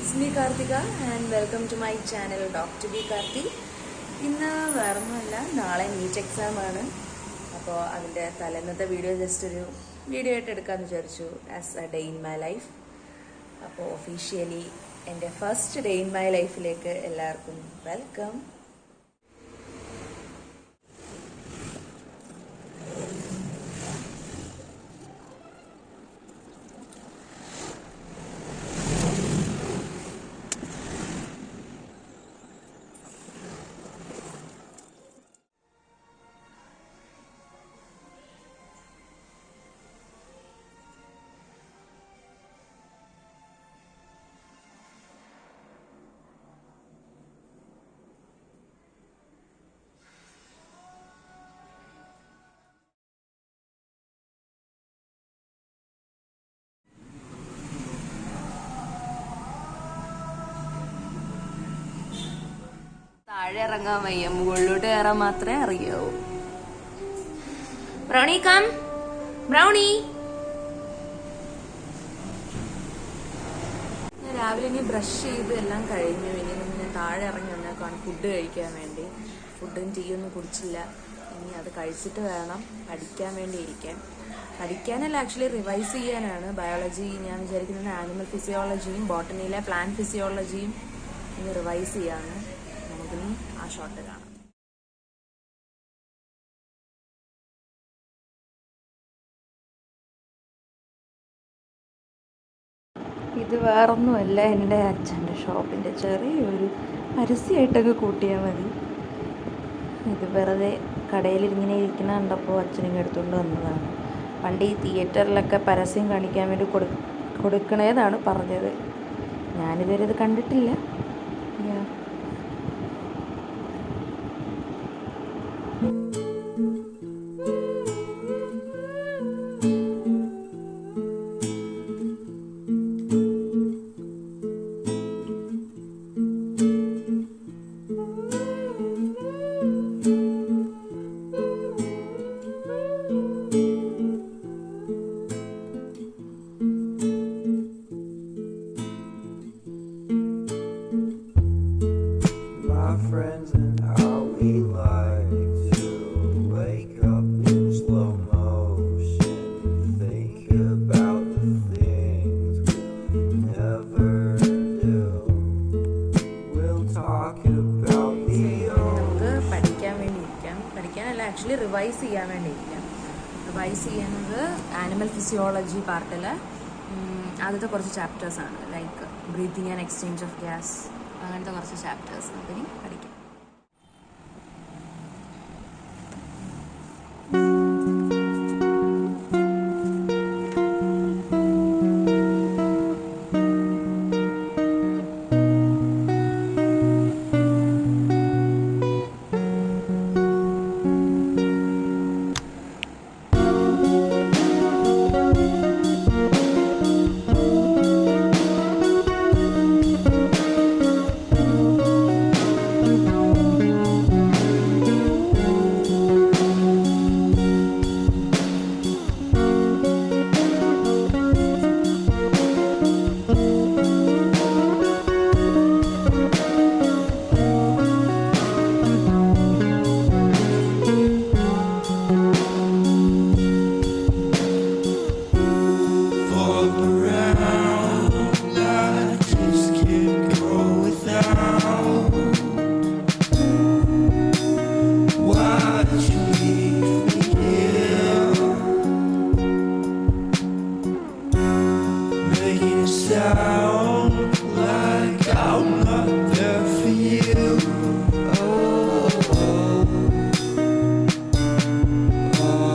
It's me Karthika and welcome to my channel Dr. B Karthi. ഇന്ന് വേറൊന്നുമല്ല, നാളെ NEET exam ആണ്. അപ്പോൾ അതിൻ്റെ തലേന്നത്തെ വീഡിയോ ജസ്റ്റ് ഒരു വീഡിയോ ആയിട്ട് എടുക്കാമെന്ന് വിചാരിച്ചു, as A day in my life. അപ്പോൾ ഒഫീഷ്യലി എൻ്റെ ഫസ്റ്റ് ഡേ ഇൻ മൈ ലൈഫിലേക്ക് എല്ലാവർക്കും വെൽക്കം. താഴെ ഇറങ്ങാൻ വയ്യ, മുകളിലോട്ട് കയറാൻ മാത്രമേ അറിയാവൂ. Brownie come, brownie. ഞാൻ രാവിലെ ഇനി ബ്രഷ് ചെയ്ത് എല്ലാം കഴിഞ്ഞു. ഇനി ഞാൻ താഴെ ഇറങ്ങി വന്നേക്കാണ് ഫുഡ് കഴിക്കാൻ വേണ്ടി. ഫുഡും ടീയൊന്നും കുടിച്ചില്ല. ഇനി അത് കഴിച്ചിട്ട് വേണം പഠിക്കാൻ വേണ്ടി ഇരിക്കാൻ. പഠിക്കാനല്ല, ആക്ച്വലി റിവൈസ് ചെയ്യാനാണ്. ബയോളജി ഞാൻ വിചാരിക്കുന്നത് ആനിമൽ ഫിസിയോളജിയും ബോട്ടണിയിലെ പ്ലാന്റ് ഫിസിയോളജിയും ഇനി റിവൈസ് ചെയ്യാന്ന്. നമുക്കിനി ആ ഷോട്ട് കാണാം. ഇത് വേറൊന്നുമല്ല, എൻ്റെ അച്ഛൻ്റെ ഷോപ്പിൻ്റെ ചെറിയൊരു പരസ്യമായിട്ടൊക്കെ കൂട്ടിയാൽ മതി. ഇത് വെറുതെ കടയിൽ ഇങ്ങനെ ഇരിക്കുന്ന കണ്ടപ്പോൾ അച്ഛനിങ്ങനെ എടുത്തുകൊണ്ട് വന്നതാണ്. പണ്ട് ഈ തിയേറ്ററിലൊക്കെ പരസ്യം കാണിക്കാൻ വേണ്ടി കൊടുക്കണേന്നാണ് പറഞ്ഞത്. ഞാനിതുവരെ ഇത് കണ്ടിട്ടില്ല. Friends and how we like to wake up in slow motion, think about the things we'll never do. We'll talk about the നമുക്ക് പഠിക്കാൻ വേണ്ടി ഇരിക്കാം. പഠിക്കാനല്ല, ആക്ച്വലി റിവൈസ് ചെയ്യാൻ വേണ്ടി ഇരിക്കാം. റിവൈസ് ചെയ്യുന്നത് ആനിമൽ ഫിസിയോളജി പാർട്ടിൽ ആദ്യത്തെ കുറച്ച് ചാപ്റ്റേഴ്സാണ്. Like breathing and exchange of gas, അങ്ങനത്തെ കുറച്ച് ചാപ്റ്റേഴ്സ് നമുക്കിനി പഠിക്കാം. sound like I'm not there for you. Oh, oh, oh.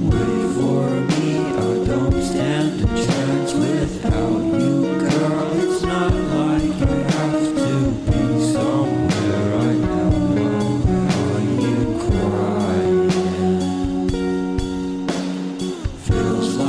Wait for me, I don't stand a chance without you, girl. It's not like I have to be somewhere. I know how you cry. Feels like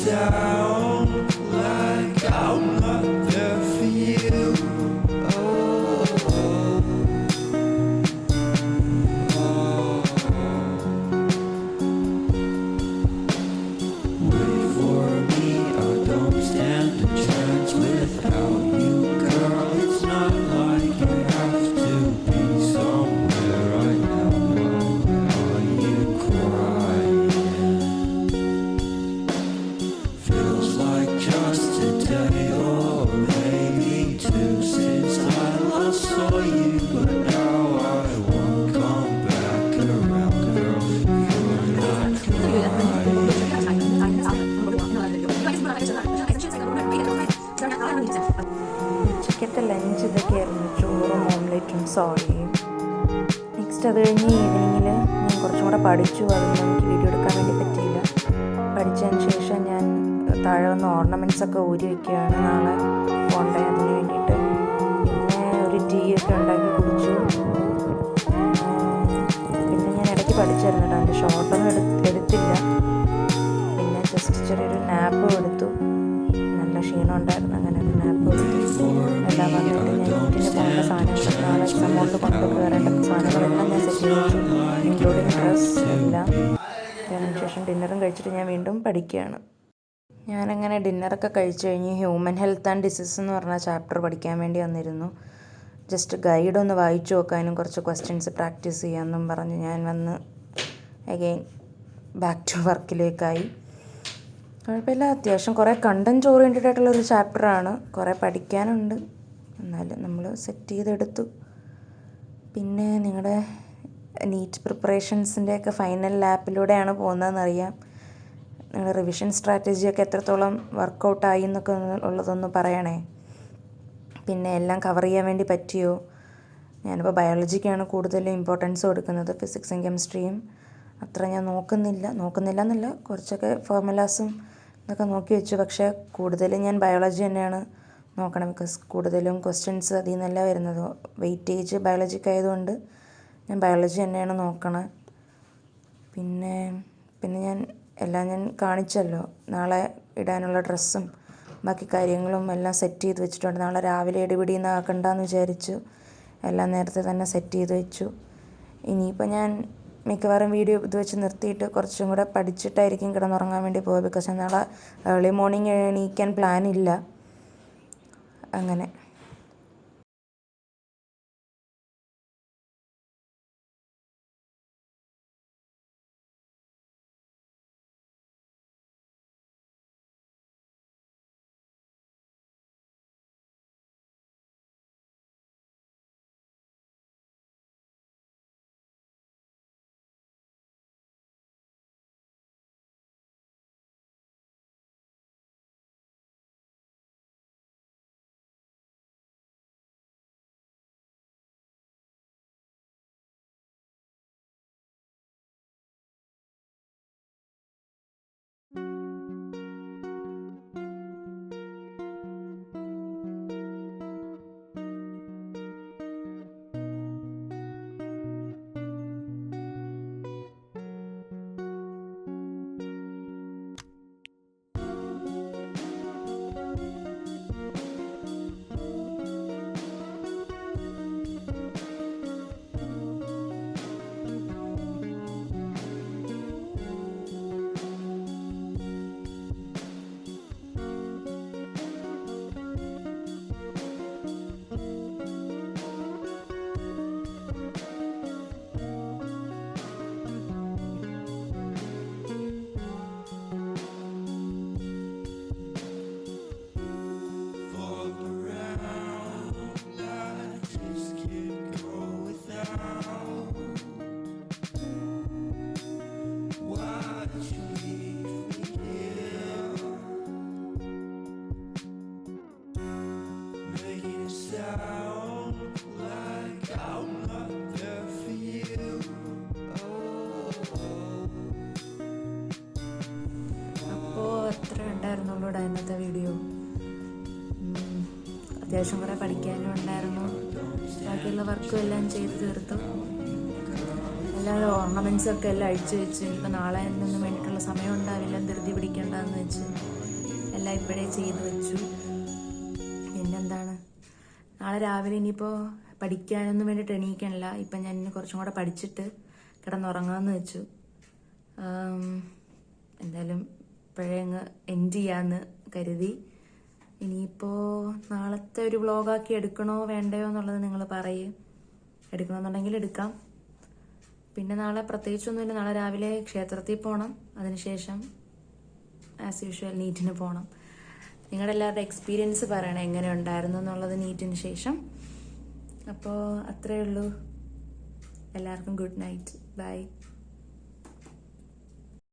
sound like I'm not there for you. Wait for me, I don't stand a chance without you, girl. It's not like I have to be somewhere right now. Are you crying? Feels like just today or maybe two since I last saw you, but now I won't come back around, girl. You're not crying. ഉച്ചക്കത്തെ lunch ഇതൊക്കെയായിരുന്നു, ചോറും ഓംലെറ്റും സോയയും. Next അത് കഴിഞ്ഞ് ഈവനിങ്ങിൽ ഞാൻ കുറച്ചും കൂടെ പഠിച്ചു. അതൊന്നും എനിക്ക് വീഡിയോ എടുക്കാൻ വേണ്ടി പറ്റിയില്ല. പഠിച്ചതിന് ശേഷം ഞാൻ താഴെ വന്ന് ഓർണമെൻറ്റ്സ് ഒക്കെ ഊരി വയ്ക്കുകയാണ്, നാളെ പോണ്ടേ അതിന് വേണ്ടിയിട്ട്. പിന്നെ ഒരു ടീ ഒക്കെ ഉണ്ടാക്കി കുടിച്ചു. പിന്നെ ഞാൻ ഇടയ്ക്ക് പഠിച്ചായിരുന്നു കേട്ടോ, എൻ്റെ ഷോർട്ടൊന്നും എടുത്തില്ല. പിന്നെ ജസ്റ്റ് ചെറിയൊരു നാപ്പ് എടുത്തു, നല്ല ക്ഷീണം ഉണ്ടായിരുന്നു, അങ്ങനെ ഒരു നാപ്പ് എടുത്തു. എല്ലാം വന്നിട്ട് ഞാൻ വീട്ടിന് പോകേണ്ട സാധനങ്ങൾ, നാളെ എക്സാമോളിൽ കൊണ്ട് കയറേണ്ട സാധനങ്ങളെല്ലാം ഞാൻ സെറ്റ് ചെയ്തു, ഇൻക്ലൂഡിങ് ഡ്രസ് എല്ലാം. അതിനുശേഷം ഡിന്നറും കഴിച്ചിട്ട് ഞാൻ വീണ്ടും പഠിക്കുകയാണ്. ഞാനങ്ങനെ ഡിന്നറൊക്കെ കഴിച്ച് കഴിഞ്ഞ് ഹ്യൂമൻ ഹെൽത്ത് ആൻഡ് ഡിസീസ് എന്ന് പറഞ്ഞ ചാപ്റ്റർ പഠിക്കാൻ വേണ്ടി വന്നിരുന്നു. ജസ്റ്റ് ഗൈഡ് ഒന്ന് വായിച്ചു നോക്കാനും കുറച്ച് ക്വസ്റ്റ്യൻസ് പ്രാക്ടീസ് ചെയ്യാമെന്നും പറഞ്ഞ് ഞാൻ വന്ന് അഗെയിൻ ബാക്ക് ടു വർക്കിലേക്കായി. കുഴപ്പമില്ല, അത്യാവശ്യം കുറേ കണ്ടൻറ്റ് ഓറിയൻറ്റഡ് ആയിട്ടുള്ളൊരു ചാപ്റ്ററാണ്, കുറേ പഠിക്കാനുണ്ട്, എന്നാലും നമ്മൾ സെറ്റ് ചെയ്തെടുത്തു. പിന്നെ നിങ്ങളുടെ നീറ്റ് പ്രിപ്പറേഷൻസിൻ്റെയൊക്കെ ഫൈനൽ ലാപ്പിലൂടെയാണ് പോകുന്നതെന്നറിയാം. നിങ്ങളുടെ റിവിഷൻ സ്ട്രാറ്റജിയൊക്കെ എത്രത്തോളം വർക്കൗട്ടായി എന്നൊക്കെ ഉള്ളതൊന്ന് പറയണേ. പിന്നെ എല്ലാം കവർ ചെയ്യാൻ വേണ്ടി പറ്റിയോ? ഞാനിപ്പോൾ ബയോളജിക്കാണ് കൂടുതലും ഇമ്പോർട്ടൻസ് കൊടുക്കുന്നത്, ഫിസിക്സും കെമിസ്ട്രിയും അത്ര ഞാൻ നോക്കുന്നില്ല എന്നല്ല, കുറച്ചൊക്കെ ഫോർമുലാസും ഇതൊക്കെ നോക്കി വെച്ചു. പക്ഷേ കൂടുതലും ഞാൻ ബയോളജി തന്നെയാണ് നോക്കണം, ബിക്കോസ് കൂടുതലും ക്വസ്റ്റ്യൻസ് അതിൽ നിന്നല്ല വരുന്നത്. വെയിറ്റേജ് ബയോളജിക്കായതുകൊണ്ട് ഞാൻ ബയോളജി തന്നെയാണ് നോക്കണത്. പിന്നെ ഞാൻ കാണിച്ചല്ലോ, നാളെ ഇടാനുള്ള ഡ്രസ്സും ബാക്കി കാര്യങ്ങളും എല്ലാം സെറ്റ് ചെയ്ത് വെച്ചിട്ടുണ്ട്. നാളെ രാവിലെ ഇടിപിടിയൊന്നും ആക്കണ്ടെന്ന് വിചാരിച്ചു, എല്ലാം നേരത്തെ തന്നെ സെറ്റ് ചെയ്ത് വെച്ചു. ഇനിയിപ്പോൾ ഞാൻ മിക്കവാറും വീഡിയോ ഇത് വെച്ച് നിർത്തിയിട്ട് കുറച്ചും കൂടെ പഠിച്ചിട്ടായിരിക്കും കിടന്നുറങ്ങാൻ വേണ്ടി പോകുക, ബിക്കോസ് നാളെ ഏർലി മോർണിംഗ് എണീക്കാൻ പ്ലാനില്ല. അങ്ങനെ ഉണ്ടായിരുന്നുള്ളൂടാ ഇന്നത്തെ വീഡിയോ. അത്യാവശ്യം കുറേ പഠിക്കാനും ഉണ്ടായിരുന്നു, ബാക്കിയുള്ള വർക്കും എല്ലാം ചെയ്ത് തീർത്തു. എല്ലാവരും ഓർണമെൻറ്റ്സൊക്കെ എല്ലാം അഴിച്ചു വെച്ച്, ഇനിയിപ്പോൾ നാളെ എന്നൊന്നും വേണ്ടിയിട്ടുള്ള സമയം ഉണ്ടാവില്ല, ധൃതി പിടിക്കേണ്ടതെന്ന് വെച്ച് എല്ലാം ഇപ്പോഴേ ചെയ്ത് വെച്ചു. പിന്നെന്താണ്, നാളെ രാവിലെ ഇനിയിപ്പോൾ പഠിക്കാനൊന്നും വേണ്ടിയിട്ട് എണീക്കണില്ല. ഇപ്പം ഞാൻ ഇനി കുറച്ചും കൂടെ പഠിച്ചിട്ട് കിടന്നുറങ്ങാമെന്ന് വെച്ചു. എന്തായാലും ഇപ്പോഴേ അങ്ങ് എൻഡ് ചെയ്യാമെന്ന് കരുതി. ഇനിയിപ്പോൾ നാളത്തെ ഒരു വ്ളോഗാക്കി എടുക്കണോ വേണ്ടയോ എന്നുള്ളത് നിങ്ങൾ പറയും. എടുക്കണമെന്നുണ്ടെങ്കിൽ എടുക്കാം. പിന്നെ നാളെ പ്രത്യേകിച്ചൊന്നുമില്ല. നാളെ രാവിലെ ക്ഷേത്രത്തിൽ പോകണം. അതിനുശേഷം ആസ് യൂഷ്വൽ നീറ്റിന് പോകണം. നിങ്ങളുടെ എല്ലാവരുടെ എക്സ്പീരിയൻസ് പറയണം എങ്ങനെ ഉണ്ടായിരുന്നു എന്നുള്ളത് നീറ്റിന് ശേഷം. അപ്പോൾ അത്രയേ ഉള്ളൂ. എല്ലാവർക്കും ഗുഡ് നൈറ്റ്. ബൈ.